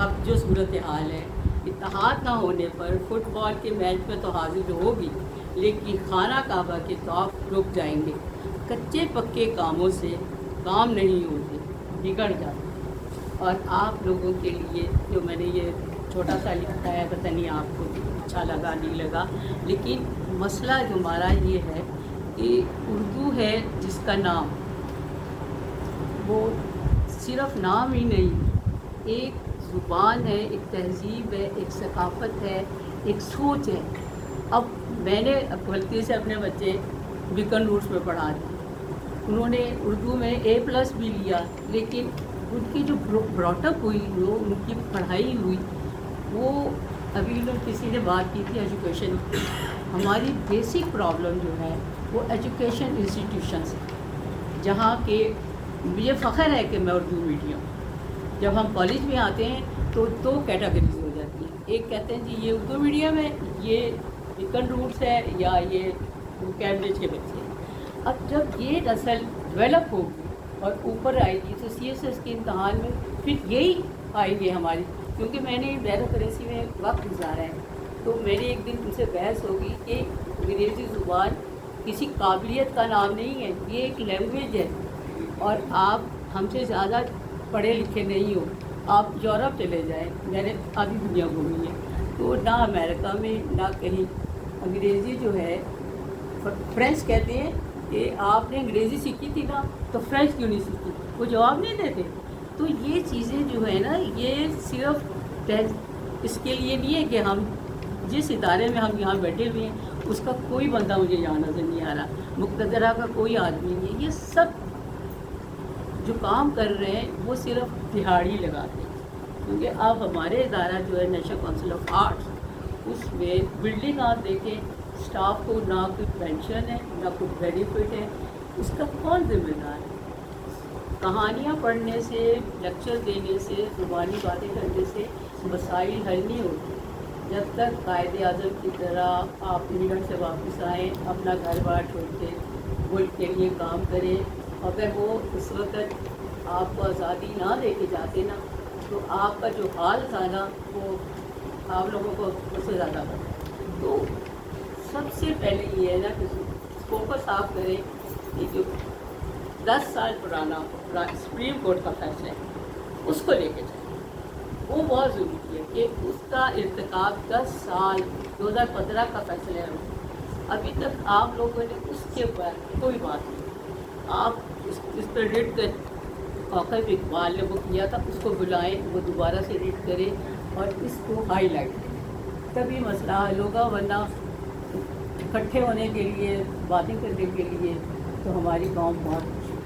اب جو صورت حال ہے، اتحاد نہ ہونے پر فٹ بال کے میچ میں تو حاضر ہوگی، لیکن خانہ کعبہ کے طواف رک جائیں گے۔ کچے پکے کاموں سے کام نہیں ہوتے، بگڑ جاتے۔ اور آپ لوگوں کے لیے جو میں نے یہ چھوٹا سا لکھا ہے، پتہ نہیں آپ کو اچھا لگا نہیں لگا، لیکن مسئلہ جو ہمارا یہ ہے کہ اردو ہے جس کا نام، وہ صرف نام ہی نہیں، ایک زبان ہے، ایک تہذیب ہے، ایک ثقافت ہے، ایک سوچ ہے۔ اب میں نے غلطی سے اپنے بچے بیکن روٹس میں پڑھا دی، انہوں نے اردو میں A+ بھی لیا، لیکن ان کی جو براٹ اپ ہوئی، جو ان کی پڑھائی ہوئی، وہ ابھی لوگ کسی نے بات کی تھی ایجوکیشن کی، ہماری بیسک پرابلم جو ہے وہ ایجوکیشن انسٹیٹیوشنس ہے، جہاں کہ مجھے فخر ہے کہ میں اردو میڈیم۔ جب ہم کالج میں آتے ہیں تو 2 کیٹیگریز ہو جاتی ہیں، ایک کہتے ہیں جی یہ اردو میڈیم ہے، یہ بیکن روٹس ہے، یا یہ کیمبرج کے بچے ہیں۔ اب جب یہ نسل ڈیولپ ہوگی اور اوپر آئے گی تو CSS کے امتحان میں پھر یہی آئیں گے ہماری، کیونکہ میں نے بیوروکریسی میں وقت گزارا ہے، تو میری ایک دن ان سے بحث ہوگی کہ انگریزی زبان کسی قابلیت کا نام نہیں ہے، یہ ایک لینگویج ہے، اور آپ ہم سے زیادہ پڑھے لکھے نہیں ہو، آپ یورپ چلے جائیں، میں نے آدھی دنیا گھومی ہے، تو نہ امریکہ میں نہ کہیں انگریزی جو ہے، فرینچ کہتے ہیں کہ آپ نے انگریزی سیکھی تھی نا تو فرینچ کیوں نہیں سیکھی، وہ جواب نہیں دیتے۔ تو یہ چیزیں جو ہے نا، یہ صرف اس کے لیے نہیں ہے کہ ہم جس ادارے میں ہم یہاں بیٹھے ہوئے ہیں اس کا کوئی بندہ مجھے یہاں نظر نہیں آ رہا، مقتدرہ کا کوئی آدمی نہیں ہے، یہ سب جو کام کر رہے ہیں وہ صرف دہاڑی لگاتے ہیں، کیونکہ اب ہمارے ادارہ جو ہے نیشنل کونسل آف آرٹس، اس میں بلڈنگ آپ دیکھیں، اسٹاف کو نہ کوئی پینشن ہے نہ کوئی بینیفٹ ہے، اس کا کون ذمہ دار ہے؟ کہانیاں پڑھنے سے، لیکچر دینے سے، زبانی باتیں کرنے سے مسائل حل نہیں ہوتے۔ جب تک قائد اعظم کی طرح آپ انگلینڈ سے واپس آئیں، اپنا گھر بار چھوڑ کے ملک کے لیے کام کریں، اگر وہ اس وقت آپ کو آزادی نہ دے کے جاتے نا، تو آپ کا جو حال تھا نا وہ آپ لوگوں کو اس سے زیادہ پڑتا ہے۔ تو سب سے پہلے یہ ہے نا کہ فوکس آپ کریں کہ جو 10 سال پرانا سپریم کورٹ کا فیصلہ ہے اس کو لے کے جائیں، وہ بہت ضروری ہے کہ اس کا ارتکاب 10 سال 2015 کا فیصلہ ہے، ابھی تک آپ لوگوں نے اس کے اوپر کوئی بات نہیں، آپ اس پہ ریڈ کر، آخر اقبال نے وہ کیا تھا، اس کو بلائیں، وہ دوبارہ سے ریڈ کریں اور اس کو ہائی لائٹ کریں، تبھی مسئلہ حل ہوگا، ورنہ اکٹھے ہونے کے لیے، باتیں کرنے کے لیے تو ہماری قوم بہت